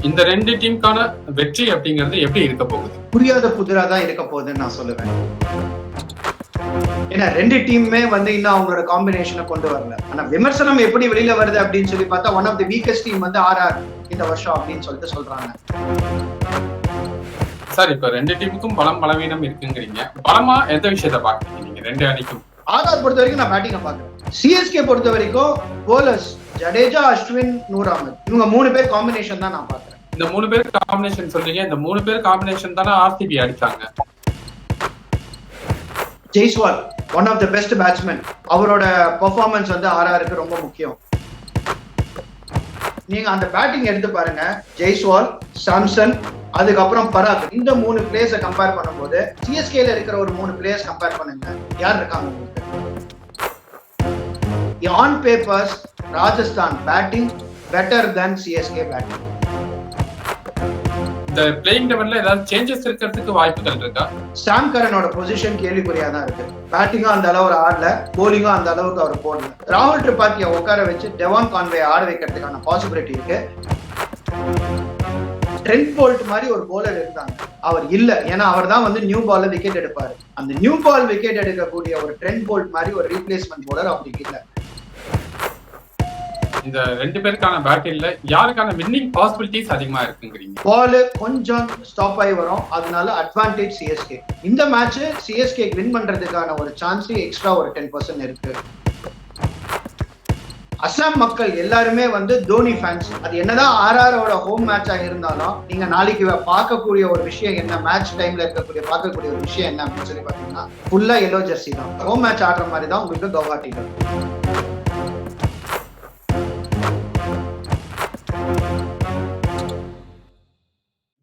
இந்த 2 டீமுக்கான வெற்றி அப்படிங்கிறது எப்படி இருக்க போகுது? புரியாத புதிரா தான் இருக்க போகுதுன்னு நான் சொல்லுவேன். ஏன்னா 2 டீமுமே இன்னும் அவங்களோட காம்பினேஷனை கொண்டு வரல. ஆனா விமர்சனம் எப்படி வெளியில வருது அப்படின்னு சொல்லி பார்த்தா one of the weakest team RR இந்த வருஷம் அப்படின்னு சொல்லிட்டு சொல்றாங்க. சார், இப்ப 2 டீமுக்கும் பலம் பலவீனம் இருக்குங்கிறீங்க. பலமா எந்த விஷயத்த பாக்குறீங்க நீங்க 2 அணிக்கும்? ஆர்ஆர் பொறுத்த வரைக்கும் நான் பேட்டிங்க பாக்குறேன். சிஎஸ்கே பொறுத்த வரைக்கும் போலர்ஸ் ஜடேஜா, அஸ்வின், நூர் அஹ்மத் இவங்க 3 பேர் காம்பினேஷன் தான் நான் பாக்குறேன். இந்த 3 பேர் காம்பினேஷன் சொல்றீங்க. இந்த 3 பேர் காம்பினேஷன் தானே ஆர்சிபி அடிச்சாங்க. Jaiswal one of the best batsman. அவரோட பெர்ஃபார்மன்ஸ் ஆர்ஆருக்கு ரொம்ப முக்கியம். நீங்க அந்த பேட்டிங் எடுத்து பாருங்க. ஜெய்ஸ்வால், சாம்சன், அதுக்கப்புறம் பராக், இந்த 3 பிளேயர்ஸை கம்பேர் பண்ணும்போது சிஎஸ்கேல இருக்கிற ஒரு 3 பிளேயர்ஸ் கம்பேர் பண்ணுங்க. யார் இருக்காங்க உங்களுக்கு? On papers Rajasthan batting better than CSK batting. இந்த பிளேயிங் லெவல்ல ஏதாவது சேஞ்சஸ் இருக்கிறதுக்கு வாய்ப்புகள் இருக்கா? சாம் கரனோட பொசிஷன் கேள்விக்குறியா தான் இருக்கு. பேட்டிங்கும் அந்த அளவு ஆடல, போலிங்கும் அந்த அளவுக்கு அவர் போடல. ராகுல் திரிபாத்தியை உட்கார வச்சு டெவான் கான்வே ஆட வைக்கிறதுக்கான பாசிபிலிட்டி இருக்கு. ட்ரெண்ட் போல்ட் மாதிரி ஒரு போலர் இருந்தாங்க, அவர் இல்ல. ஏன்னா அவர் தான் நியூ பால்ல விக்கெட் எடுப்பாரு. அந்த நியூ பால் விக்கெட் எடுக்கக்கூடிய ஒரு ட்ரெண்ட் போல்ட் மாதிரி ஒரு ரீப்ளேஸ்மெண்ட் போலர் அவருக்கு இல்ல. இந்த 2 பேருக்கான பேட்டில்ல யாருக்கான வின்னிங் பாசிபிலிட்டிஸ் அதிகமா இருக்குங்கிறீங்க? பால் கொஞ்சம் ஸ்டாப் ஆகி வரும், அதனால அட்வான்டேஜ் சிஎஸ்கே. இந்த மேட்ச் சிஎஸ்கே வின் பண்றதுக்கான ஒரு சான்ஸ் எக்ஸ்ட்ரா ஒரு 10% இருக்கு. அசாம் மக்கள் எல்லாருமே தோனி ஃபேன்ஸ். அது என்னதான் ஆர்ஆரோட ஹோம் மேட்சா இருந்தாலும் நீங்க நாளைக்கு பார்க்கக்கூடிய ஒரு விஷயம் என்ன, மேட்ச் டைம்ல பார்க்கக்கூடிய ஒரு விஷயம் என்ன அப்படின்னு சொல்லி பாத்தீங்கன்னா ஃபுல்லா எல்லோ ஜெர்சி தான். ஹோம் மேட்ச் ஆடுற மாதிரி தான் உங்களுக்கு கவுஹாட்டில.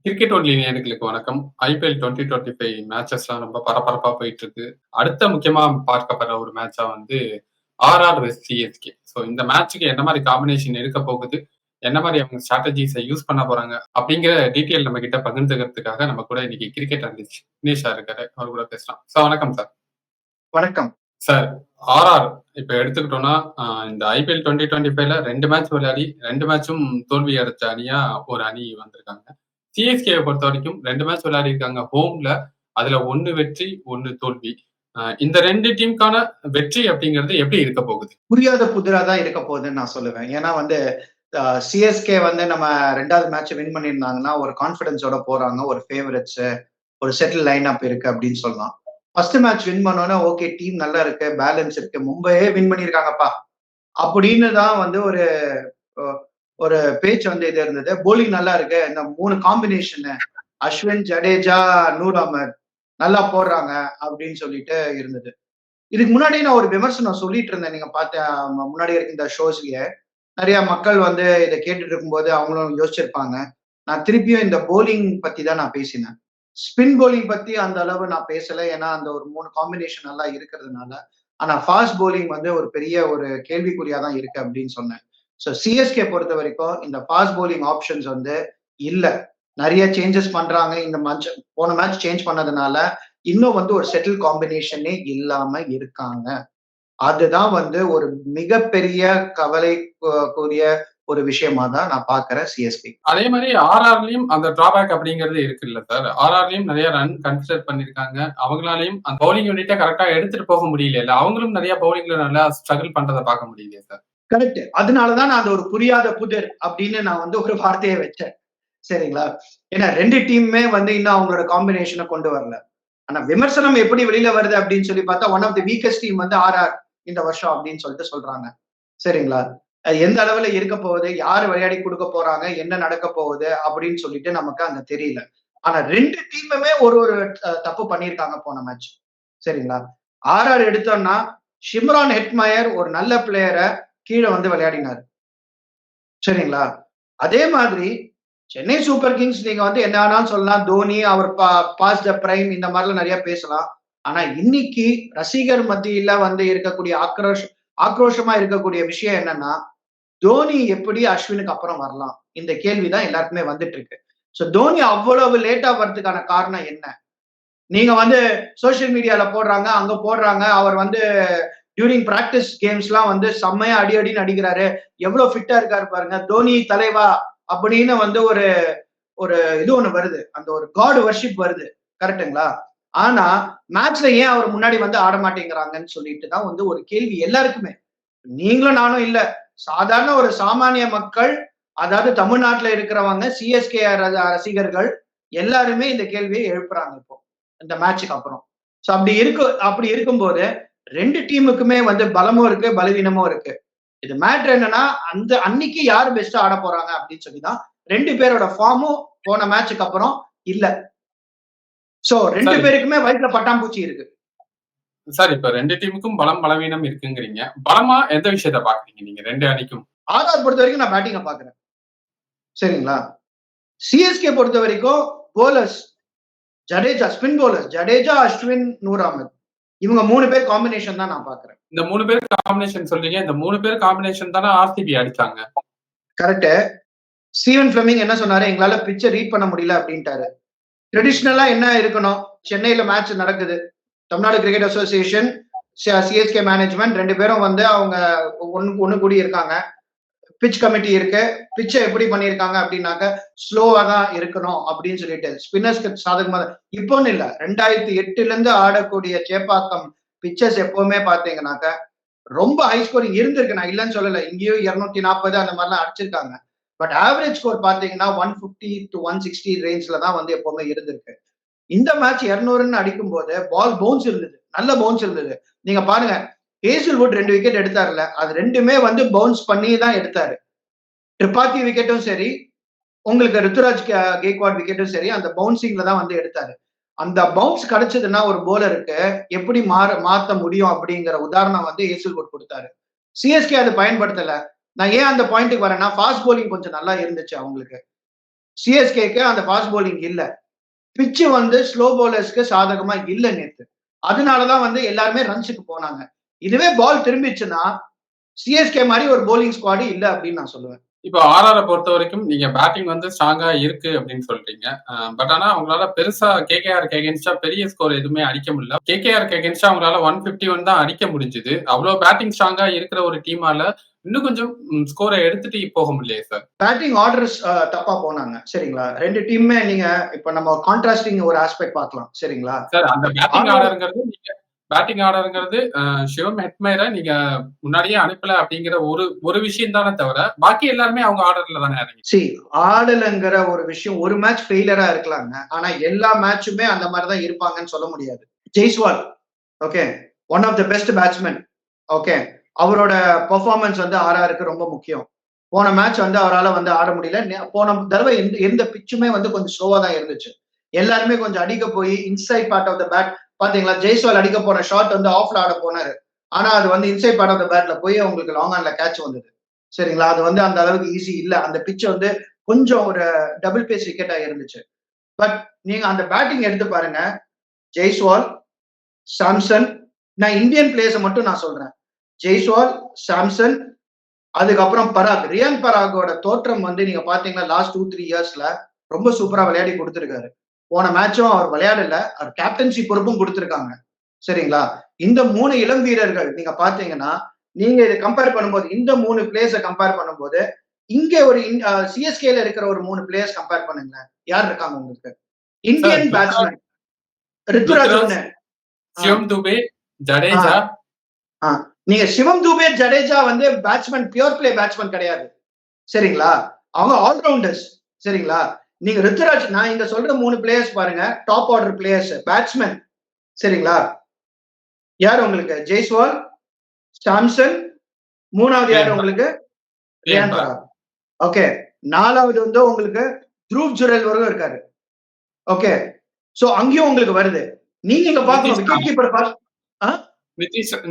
கிரிக்கெட் ஒன்லி நேயர்களுக்கு வணக்கம். ஐபிஎல் 2025 மேட்சஸ்லாம் ரொம்ப பரபரப்பா போயிட்டு இருக்கு. அடுத்த முக்கியமா பார்க்கப்படுற ஒரு மேட்சா ஆர்ஆர் வெஸ் சிஎஸ்கே. ஸோ இந்த மேட்சுக்கு என்ன மாதிரி காம்பினேஷன் இருக்க போகுது, என்ன மாதிரி அவங்க ஸ்ட்ராட்டஜிஸை யூஸ் பண்ண போறாங்க அப்படிங்கிற டீட்டெயில் நம்ம கிட்ட பகிர்ந்துக்கிறதுக்காக நம்ம கூட இன்னைக்கு கிரிக்கெட் அனலிஸ்ட் தினேஷ் இருக்காரு. அவர் கூட பேசலாம். சார் வணக்கம். சார் வணக்கம் சார். ஆர்ஆர் இப்ப எடுத்துக்கிட்டோம்னா இந்த ஐபிஎல் 2025ல 2 மேட்ச் விளையாடி 2 மேட்சும் தோல்வி அடைச்ச அணியா ஒரு அணி வந்திருக்காங்க. சிஎஸ்கேவை பொறுத்த வரைக்கும் 2 மேட்ச் விளையாடி இருக்காங்க ஹோம்ல. அதுல 1 வெற்றி 1 தோல்வி. இந்த 2 டீமுக்கான வெற்றி அப்படிங்கிறது எப்படி இருக்க போகுது? புரியாத புதிரா தான் இருக்க போகுதுன்னு நான் சொல்லுவேன். ஏன்னா சிஎஸ்கே நம்ம 2வது மேட்ச் வின் பண்ணியிருந்தாங்கன்னா ஒரு கான்பிடன்ஸோட போறாங்க, ஒரு ஃபேவரட்ஸ், ஒரு செட்டில் லைன் அப் இருக்கு அப்படின்னு சொல்லலாம். ஃபர்ஸ்ட் மேட்ச் வின் பண்ணோன்னா ஓகே, டீம் நல்லா இருக்கு, பேலன்ஸ் இருக்கு, மும்பையே வின் பண்ணியிருக்காங்கப்பா அப்படின்னு தான் ஒரு ஒரு பேச்சு இது இருந்தது. போலிங் நல்லா இருக்கு, இந்த 3 காம்பினேஷன் அஸ்வின், ஜடேஜா, நூர் அஹ்மத் நல்லா போடுறாங்க அப்படின்னு சொல்லிட்டு இருந்தது. இதுக்கு முன்னாடி நான் ஒரு விமர்சனம் சொல்லிட்டு இருந்தேன். நீங்க முன்னாடி இருக்க இந்த ஷோஸ்லயே நிறைய மக்கள் இதை கேட்டுட்டு இருக்கும்போது அவங்களும் யோசிச்சிருப்பாங்க. நான் திருப்பியும் இந்த போலிங் பத்தி தான் நான் பேசினேன். ஸ்பின் போலிங் பத்தி அந்த அளவு நான் பேசல, ஏன்னா அந்த ஒரு 3 காம்பினேஷன் நல்லா இருக்கிறதுனால. ஆனா ஃபாஸ்ட் போலிங் ஒரு பெரிய ஒரு கேள்விக்குறியா தான் இருக்கு அப்படின்னு சொன்னேன். ஸோ சிஎஸ்கே பொறுத்த வரைக்கும் இந்த ஃபாஸ்ட் போலிங் ஆப்ஷன்ஸ் இல்ல. நிறைய சேஞ்சஸ் பண்றாங்க. இந்த மேட்ச் போன மேட்ச் சேஞ்ச் பண்ணதுனால இன்னும் ஒரு செட்டில் காம்பினேஷனே இல்லாம இருக்காங்க. அதுதான் ஒரு மிகப்பெரிய கவலைக்குரிய ஒரு விஷயமா தான் நான் பாக்குறேன் சிஎஸ்கே. அதே மாதிரி ஆர்ஆர்லயும் அந்த டிராபேக் அப்படிங்கிறது இருக்கு இல்ல சார்? ஆர்ஆர்லயும் நிறைய ரன் கன்சிடர் பண்ணிருக்காங்க. அவங்களாலையும் அந்த பவுலிங் யூனிட்டை கரெக்டா எடுத்துட்டு போக முடியல இல்ல? அவங்களும் நிறைய பவுலிங்ல நல்லா ஸ்ட்ரகிள் பண்றதை பார்க்க முடியல சார். கரெக்ட். அதனாலதான் நான் அந்த ஒரு புரியாத புதிர் அப்படின்னு நான் ஒரு வார்த்தையை வச்சேன். சரிங்களா? ஏன்னா 2 டீமுமே இன்னும் அவங்களோட காம்பினேஷனை கொண்டு வரல. ஆனா விமர்சனம் எப்படி வெளியில வருது அப்படின்னு சொல்லி பார்த்தா one of the weakest team RR இந்த வருஷம் அப்படின்னு சொல்லிட்டு சொல்றாங்க. சரிங்களா? எந்த அளவுல இருக்க போகுது, யாரு விளையாடி கொடுக்க போறாங்க, என்ன நடக்க போகுது அப்படின்னு சொல்லிட்டு நமக்கு அங்க தெரியல. ஆனா 2 டீமுமே ஒரு தப்பு பண்ணியிருக்காங்க போன மேட்ச். சரிங்களா? ஆர்ஆர் எடுத்தோம்னா ஷிம்ரான் ஹெட்மயர் ஒரு நல்ல பிளேயரை கீழே விளையாடினார். சரிங்களா? அதே மாதிரி சென்னை சூப்பர் கிங்ஸ் நீங்க என்ன வேணாலும் சொல்லலாம், தோனி அவர் பாஸ் த பிரைம் இந்த மாதிரிலாம் நிறைய பேசலாம். ஆனா இன்னைக்கு ரசிகர் மத்தியில இருக்கக்கூடிய ஆக்ரோஷமா இருக்கக்கூடிய விஷயம் என்னன்னா, தோனி எப்படி அஸ்வினுக்கு அப்புறம் வரலாம், இந்த கேள்விதான் எல்லாருக்குமே வந்துட்டு இருக்கு. சோ தோனி அவ்வளவு லேட்டா வர்றதுக்கான காரணம் என்ன? நீங்க சோசியல் மீடியால போடுறாங்க, அங்க போடுறாங்க, அவர் டியூரிங் பிராக்டிஸ் கேம்ஸ்லாம் செம்மையா அடின்னு அடிக்கிறாரு, எவ்வளவு ஃபிட்டா இருக்காரு பாருங்க, தோனி தலைவா அப்படின்னு வந்து ஒரு ஒரு இது ஒண்ணு வருது, அந்த ஒரு காட் வர்ஷிப் வருது, கரெக்டுங்களா? ஆனா மேட்ச்ல ஏன் அவர் முன்னாடி வந்து ஆட மாட்டேங்கிறாங்கன்னு சொல்லிட்டு தான் வந்து ஒரு கேள்வி எல்லாருக்குமே. நீங்களும் நானும் இல்ல, சாதாரண ஒரு சாமானிய மக்கள், அதாவது தமிழ்நாட்டுல இருக்கிறவங்க, சிஎஸ்கே ரசிகர்கள் எல்லாருமே இந்த கேள்வியை எழுப்புறாங்க இப்போ இந்த மேட்சுக்கு அப்புறம். சோ அப்படி இருக்கும்போது 2 டீமுக்குமே வந்து பலமும் இருக்கு, பலவீனமும் இருக்கு. இது மேட்ரு என்னன்னா, அந்த அன்னைக்கு யார் பெஸ்டா ஆட போறாங்க அப்படின்னு சொல்லி தான் 2 பேரோட ஃபார்மும் போன மேட்சுக்கு அப்புறம் இல்ல. சோ 2 சரி. பேருக்குமே வயித்துல பட்டாம்பூச்சி இருக்கு. சார் இப்ப 2 டீமுக்கும் பலம், பலவீனம் இருக்குங்கிறீங்க. பலமா எந்த விஷயத்த பார்க்குறீங்க நீங்க 2 அணிக்கும்? ஆர்ஆர் பொறுத்த வரைக்கும் நான் பேட்டிங்க பாக்குறேன். சரிங்களா? சிஎஸ்கே பொறுத்த வரைக்கும் bowlers Jadeja, spin bowlers Jadeja, Ashwin, Noor Ahmad. இவங்க 3 பேர் காம்பினேஷன் தான் நான் பாக்குறேன். இந்த 3 பேர் காம்பினேஷன் சொல்றீங்க. இந்த 3 பேர் காம்பினேஷன் தானே ஆர்சிபி அடிச்சாங்க. கரெக்ட். ஸ்டீவன் பிளமிங் என்ன சொன்னாரு, எங்களால பிச்சை ரீட் பண்ண முடியல அப்படின்ட்டாரு. ட்ரெடிஷ்னலா என்ன இருக்கணும், சென்னையில மேட்ச் நடக்குது, Tamil Nadu cricket association, CSK management 2 பேரும் வந்து அவங்க ஒண்ணு கூடி இருக்காங்க. பிச் கமிட்டி இருக்கு. பிச்சை எப்படி பண்ணியிருக்காங்க அப்படின்னாக்க ஸ்லோவா தான் இருக்கணும் அப்படின்னு சொல்லிட்டு ஸ்பின்னர்ஸ்க்கு சாதகமா இப்போன்னு இல்ல, 2008 இருந்து ஆடக்கூடிய சேப்பாக்கம் பிச்சர்ஸ் எப்பவுமே பாத்தீங்கன்னாக்க ரொம்ப ஹை ஸ்கோரிங் இருந்திருக்கு. நான் இல்லைன்னு சொல்லல, இங்கேயும் 240 அந்த மாதிரிலாம் அடிச்சிருக்காங்க. பட் ஆவரேஜ் ஸ்கோர் பாத்தீங்கன்னா 150 to 160 ரேஞ்ச்ல தான் வந்து எப்பவுமே இருந்திருக்கு. இந்த மேட்ச் 200ன்னு அடிக்கும் போது பால் பவுன்ஸ் இருந்தது, நல்ல பவுன்ஸ் இருந்தது. நீங்க பாருங்க, ஹேசில்வுட் 2 விக்கெட் எடுத்தாருல, அது ரெண்டுமே வந்து பவுன்ஸ் பண்ணி தான் எடுத்தாரு. திரிபாதி விக்கெட்டும் சரி, உங்களுக்கு ருத்துராஜ் கேக்வாட் விக்கெட்டும் சரி, அந்த பவுன்சிங்ல தான் வந்து எடுத்தாரு. அந்த பவுன்ஸ் கிடைச்சதுன்னா ஒரு போலருக்கு எப்படி மாத்த முடியும் அப்படிங்கிற உதாரணம் வந்து ஹேசில்வுட் கொடுத்தாரு. சிஎஸ்கே அது பயன்படுத்தல. நான் ஏன் அந்த பாயிண்ட்டுக்கு வரேன்னா, ஃபாஸ்ட் போலிங் கொஞ்சம் நல்லா இருந்துச்சு அவங்களுக்கு. சிஎஸ்கேக்கு அந்த ஃபாஸ்ட் போலிங் இல்ல. பிச்சு வந்து ஸ்லோ பவுலர்ஸ்க்கு சாதகமா இல்ல நேத்து. அதனாலதான் வந்து எல்லாருமே ரன்ஸுக்கு போனாங்க. இதுவே பால் திரும்பிச்சுன்னா சிஎஸ்கே மாதிரி ஒரு போலிங் ஸ்குவாடு இல்ல அப்படின்னு நான் சொல்லுவேன். இப்போ ஆர்ஆரை பொறுத்த வரைக்கும் நீங்க பேட்டிங் வந்து ஸ்ட்ராங்கா இருக்கு அப்படின்னு சொல்றீங்க. பட் ஆனா அவங்களால பெருசா கேகேஆருக்கு எகென்ஸ்டா பெரிய ஸ்கோர் எதுவுமே அடிக்க முடியல. கேகேஆருக்கு எகென்ஸ்டா அவங்களால 151 தான் அடிக்க முடிஞ்சது. அவ்வளவு பேட்டிங் ஸ்ட்ராங்கா இருக்கிற ஒரு டீமால இன்னும் கொஞ்சம் ஸ்கோரை எடுத்துட்டு போக முடியலையே சார். பேட்டிங் ஆர்டர்ஸ் தப்பா போனாங்க. சரிங்களா? 2 டீமுமே நீங்க இப்ப நம்ம கான்ட்ராஸ்டிங் ஒரு ஆஸ்பெக்ட் பார்க்கலாம். சரிங்களா? சார் அந்த பேட்டிங் ஆர்டருங்கிறது சிவம் ஹெட்மேரை நீங்க முன்னாடியே அனுப்பல அப்படிங்கிற ஒரு விஷயம் தானே தவிர பாக்கி எல்லாருமே அவங்க ஆர்டர்ல தானே இறங்கி. ஆடலங்கிற ஒரு விஷயம் ஒரு மேட்ச் ஃபெயிலியரா இருக்கலாங்க. ஆனா எல்லா மேட்சுமே அந்த மாதிரிதான் இருப்பாங்கன்னு சொல்ல முடியாது. Jaiswal okay, one of the best batsman. Okay, அவரோட பெர்ஃபார்மன்ஸ் வந்து ஆர்ஆருக்கு ரொம்ப முக்கியம். போன மேட்ச் வந்து அவரால் வந்து ஆட முடியல. போன தடவை எந்த பிச்சுமே வந்து கொஞ்சம் ஸ்லோவா தான் இருந்துச்சு. எல்லாருமே கொஞ்சம் அடிக்க போய் inside part of the bat பாத்தீங்களா, ஜெய்ஸ்வால் அடிக்க போன ஷாட் வந்து ஆஃப்ல ஆட போனாரு. ஆனா அது வந்து இன்சைட் பார்ட் ஆஃப் த பேட்ல போய் அவங்களுக்கு லாங் ஆன்ல கேட்ச் வந்தது. சரிங்களா? அது வந்து அந்த அளவுக்கு ஈஸி இல்ல. அந்த பிச் வந்து கொஞ்சம் ஒரு டபுள் பேஸ் விக்கெட்டா இருந்துச்சு. பட் நீங்க அந்த பேட்டிங் எடுத்து பாருங்க, ஜெய்ஸ்வால், சாம்சன், நான் இந்தியன் பிளேயர்ஸை மட்டும் நான் சொல்றேன். ஜெய்ஸ்வால், சாம்சன், அதுக்கப்புறம் பராக், ரியான் பராகோட தோற்றம் வந்து நீங்க பாத்தீங்கன்னா லாஸ்ட் 2-3 இயர்ஸ்ல ரொம்ப சூப்பரா விளையாடி கொடுத்திருக்காரு. போன மேட்சும் அவர் விளையாடல, அவர் கேப்டன்சி பொறுப்பும் கொடுத்திருக்காங்க. சரிங்களா? இந்த 3 இளம் வீரர்கள் நீங்க பாத்தீங்கன்னா, நீங்க இதை கம்பேர் பண்ணும்போது இந்த 3 பிளேயர்ஸை கம்பேர் பண்ணும்போது இங்க ஒரு சிஎஸ்கேல இருக்கிற ஒரு 3 பிளேயர்ஸ் கம்பேர் பண்ணுங்க. யார் இருக்காங்க உங்களுக்கு? இந்தியன் பேட்ஸ்மேன் ருத்துராஜ், சிவம் துபே, ஜடேஜா. நீங்க சிவம் துபே, ஜடேஜா வந்து பேட்ஸ்மேன், பியூர் பிளே பேட்ஸ்மேன் கிடையாது. சரிங்களா? அவங்க ஆல்ரவுண்டர்ஸ். சரிங்களா? நீங்க ருத்துராஜ், நான் இங்க சொல்ற 3 பிளேயர்ஸ் பாருங்க, டாப் ஆர்டர் பிளேயர்ஸ், பேட்ஸ்மேன். சரிங்களா? யார் உங்களுக்கு? ஜெய்ஸ்வால், சாம்சன், மூணாவது யாரு உங்களுக்கு? ரியான் பராக். ஓகே, நாலாவது வந்து உங்களுக்கு த்ரூவ் ஜுரேல் வரைக்கும் இருக்காரு. ஓகே, சோ அங்கேயும் உங்களுக்கு வருது. நீங்க இங்க பாக்கணும், விக்கெட் கீப்பர்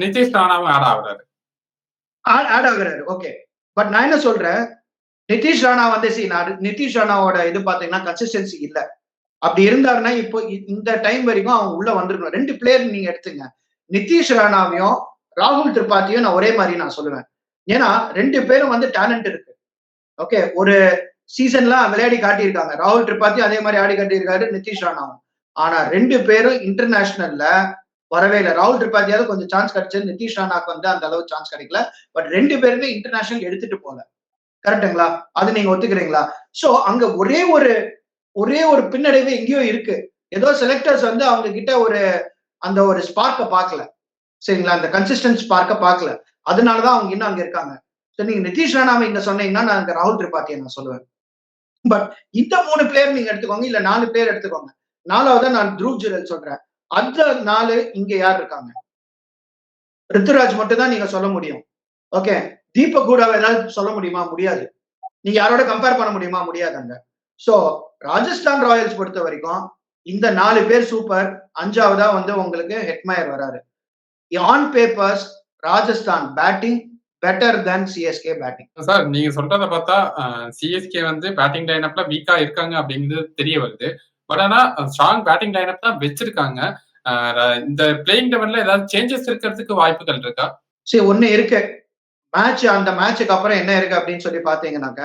நிதிஷ் ராணாவும் ஆட் ஆகுறாரு. ஓகே, பட் நான் என்ன சொல்றேன், நிதிஷ் ராணா வந்து நிதிஷ் ராணாவோட இது பாத்தீங்கன்னா கன்சிஸ்டன்சி இல்ல. அப்படி இருந்தாருன்னா இப்போ இந்த டைம் வரைக்கும் அவங்க உள்ள வந்திருக்கணும். 2 பிளேயர் நீங்க எடுத்துங்க, நிதிஷ் ராணாவையும் ராகுல் திரிபாத்தியும் நான் ஒரே மாதிரி நான் சொல்லுவேன். ஏன்னா 2 பேரும் வந்து டேலண்ட் இருக்கு. ஓகே, ஒரு சீசன்லாம் விளையாடி காட்டியிருக்காங்க. ராகுல் திரிபாத்தி அதே மாதிரி ஆடி காட்டியிருக்காரு, நிதிஷ் ராணாவும். ஆனா 2 பேரும் இன்டர்நேஷனல்ல வரவே இல்லை. ராகுல் திரிபாத்தியாவது கொஞ்சம் சான்ஸ் கிடைச்சது, நிதிஷ் ராணாக்கு வந்து அந்த அளவு சான்ஸ் கிடைக்கல. பட் 2 பேருமே இன்டர்நேஷனல் எடுத்துட்டு போல. கரெக்டுங்களா? அது நீங்க ஒத்துக்கிறீங்களா? சோ அங்க ஒரே ஒரு பின்னடைவு எங்கேயோ இருக்கு. ஏதோ செலக்டர்ஸ் வந்து அவங்க கிட்ட அந்த ஒரு ஸ்பார்க்க பார்க்கல. சரிங்களா? அந்த கன்சிஸ்டன்ட் ஸ்பார்க்க பார்க்கல. அதனாலதான் அவங்க இன்னும் அங்க இருக்காங்க. சோ நீங்க நிதிஷ் ராணாவை இங்க சொன்னீங்கன்னா, நான் அங்க ராகுல் திரிபாத்திய நான் சொல்லுவேன். பட் இந்த 3 பிளேயர் நீங்க எடுத்துக்கோங்க, இல்ல 4 பிளேயர் எடுத்துக்கோங்க. 4வதா நான் த்ருவ் ஜுரல் சொல்றேன். அந்த 4 இங்க யார் இருக்காங்க? ரித்துராஜ் மட்டும் தான் நீங்க சொல்ல முடியும். ஓகே. தீபக் ஹூடாவ ஏதாவது சொல்ல முடியுமா? முடியாது. நீங்க யாரோட கம்பேர் பண்ண முடியுமா? முடியாதுங்க. சோ ராஜஸ்தான் ராயல்ஸ் பொறுத்த வரைக்கும் இந்த 4 பேர் சூப்பர். 5வதா வந்து உங்களுக்கு ஹெட்மயர் வராரு. On papers Rajasthan batting better then CSK batting. Sir நீங்க சொல்றத பார்த்தா சிஎஸ்கே வந்து பேட்டிங் லைனப்ல வீக்கா இருக்காங்க அப்படிங்கிறது தெரிய வருது. பட் ஆனா ஸ்ட்ராங் பேட்டிங் லைனப் தான் வச்சிருக்காங்க. இந்த பிளேயிங் லெவல்ல ஏதாவது சேஞ்சஸ் இருக்கிறதுக்கு வாய்ப்புகள் இருக்கா? சரி, ஒண்ணு இருக்கு. அந்த மேட்சுக்கு அப்புறம் என்ன இருக்கு அப்படின்னு சொல்லி பாத்தீங்கன்னாக்க,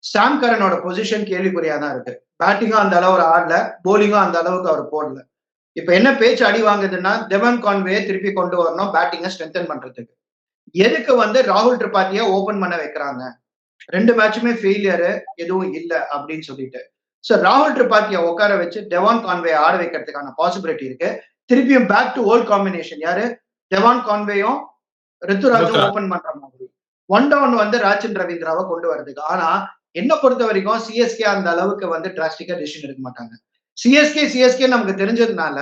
சாம் கரனோட பொசிஷன் கேள்விக்குறியா தான் இருக்கு. பேட்டிங்கும் அந்த அளவு ஆடல, போலிங்கும் அந்த அளவுக்கு அவர் போடல. இப்ப என்ன பேச்சு அடி வாங்குதுன்னா, டெவன் கான்வே திருப்பி கொண்டு வரணும் பேட்டிங்கை ஸ்ட்ரென்தன் பண்றதுக்கு. எதுக்கு வந்து ராகுல் திரிபாத்திய ஓபன் பண்ண வைக்கிறாங்க? 2 மேட்சுமே ஃபெயிலியர், எதுவும் இல்ல அப்படின்னு சொல்லிட்டு. சோ ராகுல் திரிபாத்திய உட்கார வச்சு டெவான் கான்வே ஆட வைக்கிறதுக்கான பாசிபிலிட்டி இருக்கு. திருப்பியும் பேக் டு ஓல்ட் காம்பினேஷன். யாரு? டெவான் கான்வேயும் ரித்துராஜும் ஓபன் பண்ற மாதிரி. 1 டவுன் வந்து ராஜின் ரவீந்திராவை கொண்டு வரதுக்கு. ஆனா என்ன பொறுத்த வரைக்கும் சிஎஸ்கே அந்த அளவுக்கு வந்து டிராஸ்டிக்கா டிசிஷன் எடுக்க மாட்டாங்க. சிஎஸ்கே நமக்கு தெரிஞ்சதுனால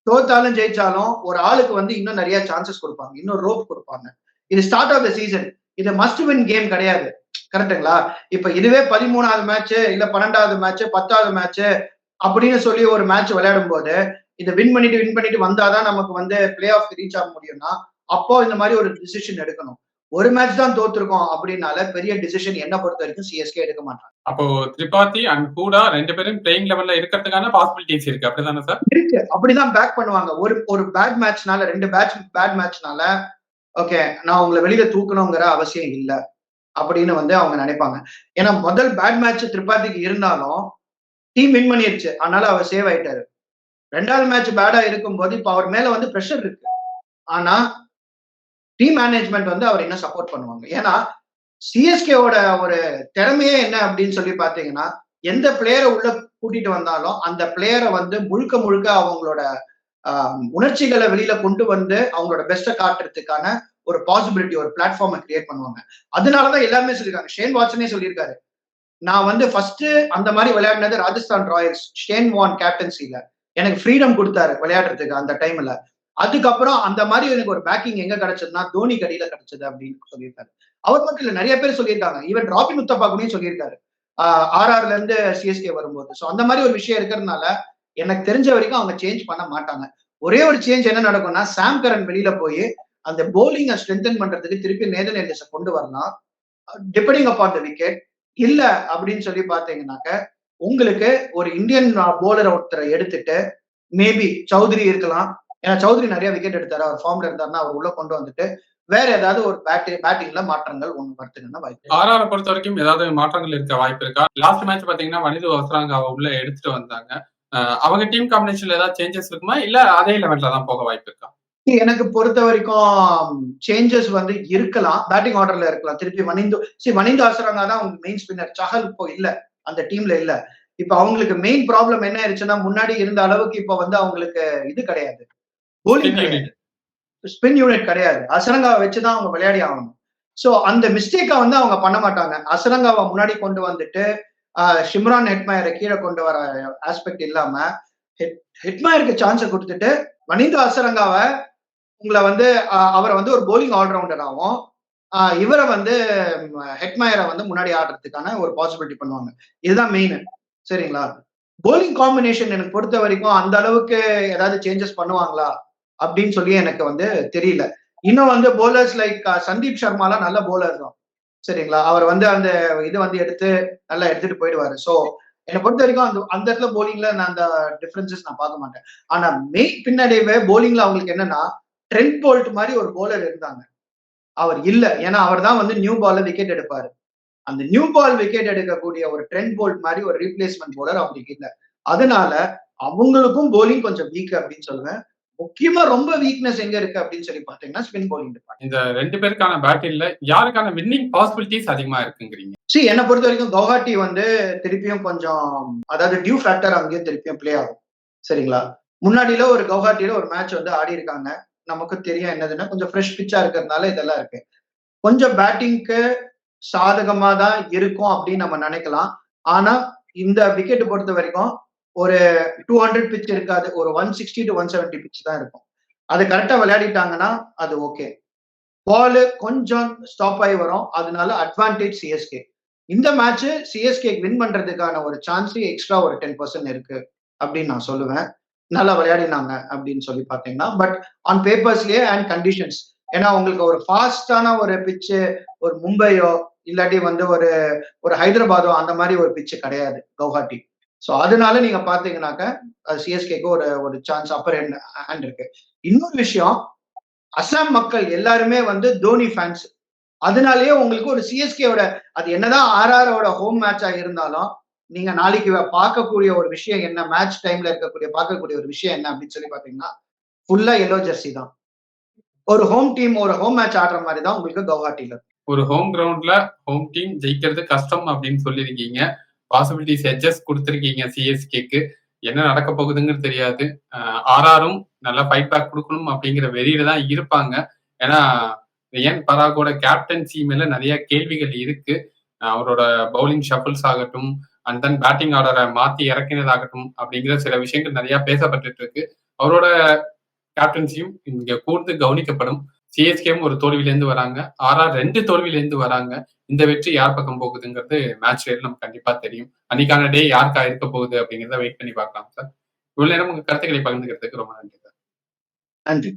தோத்தாலும் ஜெயிச்சாலும் ஒரு ஆளுக்கு வந்து இன்னும் நிறைய சான்சஸ் கொடுப்பாங்க, இன்னும் ரோப் கொடுப்பாங்க. இது ஸ்டார்ட் ஆஃப் த சீசன். இது மஸ்ட் வின் கேம் கிடையாது. கரெக்டுங்களா? இப்ப இதுவே 13வது மேட்ச் இல்ல 12வது மேட்ச் 10வது மேட்ச் அப்படின்னு சொல்லி ஒரு மேட்ச் விளையாடும் போது இதை வின் பண்ணிட்டு வந்தாதான் நமக்கு வந்து பிளே ஆஃப் ரீச் ஆக முடியும்னா அப்போ இந்த மாதிரி ஒரு டிசிஷன் எடுக்கணும். ஒரு மேட்ச் தான் தோத்துருக்கோம் அப்படின்னால பெரிய டிசிஷன் என்ன பொறுத்த வரைக்கும் சிஎஸ்கே எடுக்க மாட்டாங்க. அப்போ திரிபாத்தி அண்ட் ஹூடா 2 பேரும் பிளேயிங் லெவல்ல இருக்கிறதுக்கான பாசிபிலிட்டிஸ் இருக்கு, அப்படிதானே சார்? இருக்கு. அப்படிதான் பேக் பண்ணுவாங்க. ஒரு பேட் மேட்ச்னால 2 பேட் மேட்ச்னால ஓகே நான் உங்களை வெளியில தூக்கணுங்கிற அவசியம் இல்ல அப்படின்னு வந்து அவங்க நினைப்பாங்க. ஏன்னா முதல் பேட் மேட்ச் திரிபாத்திக்கு இருந்தாலும் டீம் வின் பண்ணிருச்சு, அதனால அவர் சேவ் ஆயிட்டாரு. 2வது மேட்ச் பேடா இருக்கும்போது இப்ப அவர் மேல வந்து பிரஷர் இருக்கு. ஆனா டீம் மேனேஜ்மெண்ட் வந்து அவர் என்ன சப்போர்ட் பண்ணுவாங்க. ஏன்னா சிஎஸ்கேவோட ஒரு திறமையே என்ன அப்படின்னு சொல்லி பாத்தீங்கன்னா, எந்த பிளேயரை உள்ள கூட்டிட்டு வந்தாலும் அந்த பிளேயரை வந்து முழுக்க முழுக்க அவங்களோட உணர்ச்சிகளை வெளியில கொண்டு வந்து அவங்களோட பெஸ்ட்டை காட்டுறதுக்கான ஒரு பாசிபிலிட்டி, ஒரு பிளாட்ஃபார்மை கிரியேட் பண்ணுவாங்க. அதனாலதான் எல்லாருமே சொல்லியிருக்காங்க. ஷேன் வாட்சனே சொல்லியிருக்காரு, நான் வந்து ஃபர்ஸ்ட் அந்த மாதிரி விளையாடினது ராஜஸ்தான் ராயல்ஸ், ஷேன் வான் கேப்டன்சில எனக்கு ஃப்ரீடம் கொடுத்தாரு விளையாடுறதுக்கு அந்த டைம்ல. அதுக்கப்புறம் அந்த மாதிரி எனக்கு ஒரு பேக்கிங் எங்க கிடைச்சதுன்னா தோனி கடியில கிடைச்சது அப்படின்னு சொல்லியிருக்காரு. அவர் மட்டும் இல்ல, நிறைய பேர் சொல்லியிருக்காங்க. ஈவன் ராபின் உத்தப்பா கூட சொல்லியிருக்காரு ஆர்ஆர்ல இருந்து சிஎஸ்கே வரும்போது. சோ அந்த மாதிரி ஒரு விஷயம் இருக்கிறதுனால எனக்கு தெரிஞ்ச வரைக்கும் அவங்க சேஞ்ச் பண்ண மாட்டாங்க. ஒரே ஒரு சேஞ்ச் என்ன நடக்கும்னா, சாம் கரன் வெளியில போய் அந்த போலிங்கை ஸ்ட்ரென்தன் பண்றதுக்கு திருப்பி நேதன் எல்லிஸை கொண்டு வரலாம், டிபெண்டிங் அப்பான் த விக்கெட். இல்ல அப்படின்னு சொல்லி பாத்தீங்கன்னாக்க உங்களுக்கு ஒரு இந்தியன் போலர் ஒருத்தரை எடுத்துட்டு மேபி சௌத்ரி இருக்கலாம். ஏன்னா சௌத்ரி நிறைய விக்கெட் எடுத்தாரு, அவர் ஃபார்ம்ல இருந்தாருன்னா அவர் உள்ள கொண்டு வந்துட்டு வேற ஏதாவது ஒரு பேட்டிங்ல மாற்றங்கள் ஒண்ணு வரதுக்குன்னா வாய்ப்பு. ஆர்ஆர் பொறுத்த வரைக்கும் ஏதாவது மாற்றங்கள் இருக்க வாய்ப்பு இருக்கா? லாஸ்ட் மேட்ச் பாத்தீங்கன்னா வனிது வஸ்ராங்காவை உள்ள எடுத்துட்டு வந்தாங்க. அவங்க டீம் காம்பினேஷன்ல ஏதாவது சேஞ்சஸ் இருக்குமா, இல்ல அதே லெவல்ல தான் போக வாய்ப்பு இருக்கா? எனக்கு பொறுத்த வரைக்கும் சேஞ்சஸ் வந்து இருக்கலாம், பேட்டிங் ஆர்டர்ல இருக்கலாம். திருப்பி வனிந்து வஸ்ராங்கா தான் அவங்க மெயின் ஸ்பின்னர். சஹல் இப்போ இல்ல, அந்த டீம்ல இல்ல. இப்ப அவங்களுக்கு மெயின் ப்ராப்ளம் என்ன ஆயிடுச்சுன்னா, முன்னாடி இருந்த அளவுக்கு இப்ப வந்து அவங்களுக்கு இது கிடையாது, போலிங் கிடையாது, ஸ்பின் யூனிட் கிடையாது. அசரங்காவை வச்சுதான் அவங்க விளையாடி ஆகணும். சோ அந்த மிஸ்டேக்கை வந்து அவங்க பண்ண மாட்டாங்க. அசரங்காவை முன்னாடி கொண்டு வந்துட்டு ஷிம்ரான் ஹெட்மயரை கீழே கொண்டு வர ஆஸ்பெக்ட் இல்லாம ஹெட்மயருக்கு சான்ஸை கொடுத்துட்டு வனிந்து அசரங்காவை உங்களை வந்து அவரை வந்து ஒரு போலிங் ஆல்ரவுண்டராகவும் இவரை வந்து ஹெட்மயரை வந்து முன்னாடி ஆடுறதுக்கான ஒரு பாசிபிலிட்டி பண்ணுவாங்க. இதுதான் மெயின். சரிங்களா? போலிங் காம்பினேஷன் எனக்கு பொறுத்த வரைக்கும் அந்த அளவுக்கு ஏதாவது சேஞ்சஸ் பண்ணுவாங்களா அப்படின்னு சொல்லி எனக்கு வந்து தெரியல. இன்னும் வந்து போலர்ஸ் லைக் சந்தீப் சர்மாலாம் நல்ல போலர் தான். சரிங்களா? அவர் வந்து அந்த இது வந்து எடுத்து நல்லா எடுத்துட்டு போயிடுவாரு. சோ என்னை பொறுத்த வரைக்கும் அந்த இடத்துல போலிங்ல நான் அந்த டிஃபரன்சஸ் நான் பார்க்க மாட்டேன். ஆனா மெயின் பின்னாடியே போலிங்ல அவங்களுக்கு என்னன்னா, ட்ரெண்ட் போல்ட் மாதிரி ஒரு போலர் இருந்தாங்க, அவர் இல்ல. ஏன்னா அவர் தான் வந்து நியூ பால்ல விக்கெட் எடுப்பாரு. அந்த நியூ பால் விக்கெட் எடுக்கக்கூடிய ஒரு ட்ரெண்ட் போல்ட் மாதிரி ஒரு ரீப்ளேஸ்மெண்ட் போலர் அவங்களுக்கு இல்ல. அதனால அவங்களுக்கும் போலிங் கொஞ்சம் வீக் அப்படின்னு சொல்லுவேன். முக்கியமா ரொம்ப வீக்னஸ் எங்க இருக்கு அப்படின்னு சொல்லி பாத்தீங்கன்னா ஸ்பின் பவுலிங் டிபார்ட்மெண்ட். இந்த 2 பேருக்கான பேட்டில்ல யாருக்கான வின்னிங் பாசிபிலிட்டிஸ் அதிகமா இருக்குங்கிறீங்க? என்னை பொறுத்த வரைக்கும் கவுஹாட்டி வந்து திருப்பியும் கொஞ்சம், அதாவது டியூ ஃபேக்டர் அங்கேயும் திருப்பியும் பிளே ஆகும். சரிங்களா? முன்னாடியில ஒரு கவுஹாட்டியில ஒரு மேட்ச் வந்து ஆடி இருக்காங்க. நமக்கு தெரியும் என்னதுன்னா கொஞ்சம் ஃப்ரெஷ் பிச்சா இருக்கிறதுனால இதெல்லாம் இருக்கு. கொஞ்சம் பேட்டிங்க்கு சாதகமா தான் இருக்கும் அப்படின்னு நம்ம நினைக்கலாம். ஆனா இந்த விக்கெட் பொறுத்த வரைக்கும் ஒரு 200 பிட்ச் இருக்காது. ஒரு 160 to 170 பிட்ச் தான் இருக்கும். அது கரெக்டா விளையாடிட்டாங்கன்னா அது ஓகே. பால் கொஞ்சம் ஸ்டாப் ஆகி வரும். அதனால அட்வான்டேஜ் சிஎஸ்கே. இந்த மேட்ச் சிஎஸ்கே வின் பண்றதுக்கான ஒரு சான்ஸ் எக்ஸ்ட்ரா ஒரு 10% இருக்கு அப்படின்னு நான் சொல்லுவேன். நல்லா விளையாடினாங்க அப்படின்னு சொல்லி பாத்தீங்கன்னா, பட் ஆன் பேப்பர்ஸ்லயே அண்ட் கண்டிஷன்ஸ். ஏன்னா உங்களுக்கு ஒரு ஃபாஸ்டான ஒரு பிட்ச், ஒரு மும்பையோ இல்லாட்டி வந்து ஒரு ஒரு ஹைதராபாதோ அந்த மாதிரி ஒரு பிட்ச் கிடையாது கவுஹாட்டி. சோ அதனால நீங்க பாத்தீங்கன்னாக்க சிஎஸ்கேக்கு ஒரு ஒரு சான்ஸ் அப்பர் ஹேண்ட் இருக்கு. இன்னொரு விஷயம், அசாம் மக்கள் எல்லாருமே வந்து தோனி ஃபேன்ஸ். அதனாலேயே உங்களுக்கு ஒரு சிஎஸ்கேவோட, அது என்னதான் ஆர்ஆரோட ஹோம் மேட்சா இருந்தாலும் நீங்க நாளைக்கு பார்க்கக்கூடிய ஒரு விஷயம் என்ன, மேட்ச் டைம்ல இருக்கக்கூடிய பார்க்கக்கூடிய ஒரு விஷயம் என்ன அப்படின்னு சொல்லி பாத்தீங்கன்னா ஃபுல்லா எல்லோ ஜெர்சி தான். ஒரு ஹோம் டீம் ஒரு ஹோம் மேட்ச் ஆடுற மாதிரி தான் உங்களுக்கு கவுஹாட்டில. ஒரு ஹோம் கிரவுண்ட்ல ஹோம் டீம் ஜெயிக்கிறது கஷ்டம் அப்படின்னு சொல்லியிருக்கீங்க. பாசிபிலிட்டிஸ் எட்ஜஸ் கொடுத்துருக்கீங்க சிஎஸ்கேக்கு. என்ன நடக்க போகுதுங்கிறது தெரியாது. ஆர்ஆரும் நல்லா ஃபைட் பேக் கொடுக்கணும் அப்படிங்கிற வெறியில தான் இருப்பாங்க. ஏன்னா ரியன் பராகோட கேப்டன்சி மேல நிறைய கேள்விகள் இருக்கு. அவரோட பவுலிங் ஷஃபிள்ஸ் ஆகட்டும், அண்ட் தென் பேட்டிங் ஆர்டரை மாத்தி இறக்கினதாகட்டும் அப்படிங்கிற சில விஷயங்கள் நிறைய பேசப்பட்டு இருக்கு. அவரோட கேப்டன்சியும் இங்க கூர்ந்து கவனிக்கப்படும். சிஎஸ்கேவும் ஒரு தோல்வியிலேருந்து வராங்க. ஆர்ஆர் 2 தோல்வியிலேருந்து வராங்க. இந்த வெற்றி யார் பக்கம் போகுதுங்கிறது மேட்ச் நமக்கு கண்டிப்பா தெரியும். அன்னைக்கான டே யாருக்கா இருக்க போகுது அப்படிங்கிறத வெயிட் பண்ணி பார்க்கலாம் சார். இவ்வளவு நேரம் உங்க கருத்துக்களை பகிர்ந்துக்கிறதுக்கு ரொம்ப நன்றி சார். நன்றி.